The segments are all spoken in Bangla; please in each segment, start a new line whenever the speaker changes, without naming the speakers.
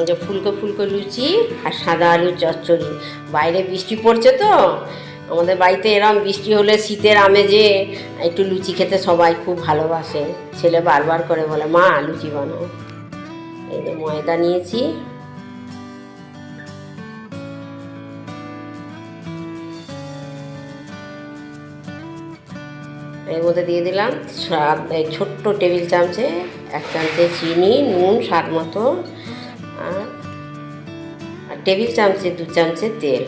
যে ফুলকো ফুলকো লুচি আর সাদা আলুর চচ্চড়ি। বাইরে বৃষ্টি পড়ছে তো, আমাদের বাড়িতে এরম বৃষ্টি হলে শীতের আমেজে একটু লুচি খেতে সবাই খুব ভালোবাসে। ছেলে বারবার করে বলে, মা লুচি বানাও। এই যে ময়দা নিয়েছি, এর মধ্যে দিয়ে দিলাম ছোট্ট টেবিল চামচে 1 চামচে চিনি, নুন স্বাদ মতো, আর টেবিল চামচে 2 চামচে তেল,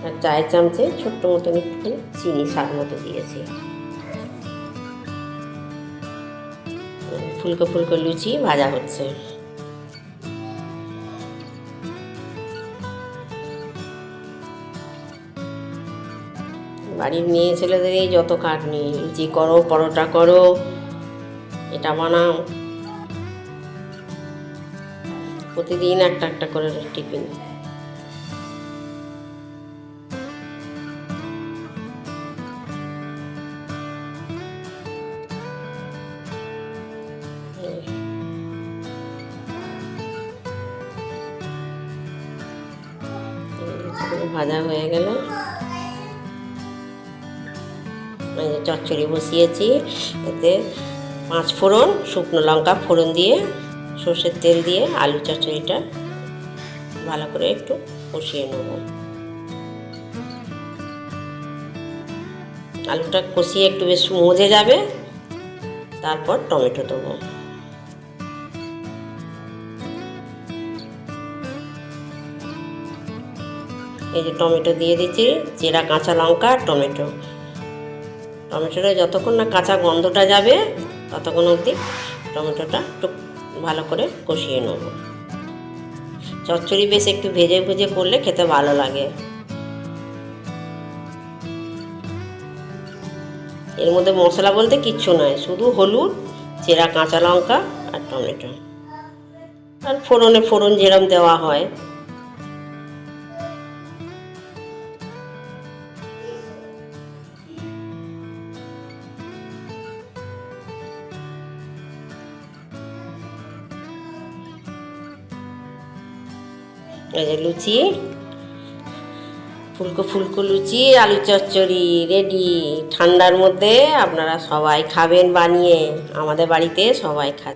আর 4 চামচে ছোট্ট মতন একটু চিনি স্বাদ মতো দিয়েছি। ফুলকো ফুলকো লুচি ভাজা হচ্ছে। বাড়ির মেয়ে ছেলেদের এই যত খাটনি, লুচি করো, পরোটা করো, এটা বানাও, প্রতিদিন একটা একটা করে টিফিন। ভাজা হয়ে গেল, চচ্চড়ি বসিয়েছি। এতে 5 ফোড়ন, শুকনো লঙ্কা ফোড়ন দিয়ে, সর্ষের তেল দিয়ে আলু চচ্চড়িটা ভালো করে একটু কষিয়ে নেব। আলুটা কষিয়ে একটু বেশ মজে যাবে, তারপর টমেটো দেবো। এই যে টমেটো দিয়ে দিচ্ছি, চেরা কাঁচা লঙ্কা, টমেটো। টমেটোটা যতক্ষণ না কাঁচা গন্ধটা যাবে ততক্ষণ অবধি টমেটোটা একটু ভালো করে কষিয়ে নেব। চচ্চড়ি বেশ একটু ভেজে ভেজে করলে খেতে ভালো লাগে। এর মধ্যে মশলা বলতে কিচ্ছু নয়, শুধু হলুদ, চেরা কাঁচা লঙ্কা আর টমেটো, আর ফোড়ন যেরকম দেওয়া হয়। এই যে লুচি, ফুলকো ফুলকো লুচি আলু চচ্চড়ি রেডি। ঠান্ডার মধ্যে আপনারা সবাই খাবেন বানিয়ে, আমাদের বাড়িতে সবাই খায়।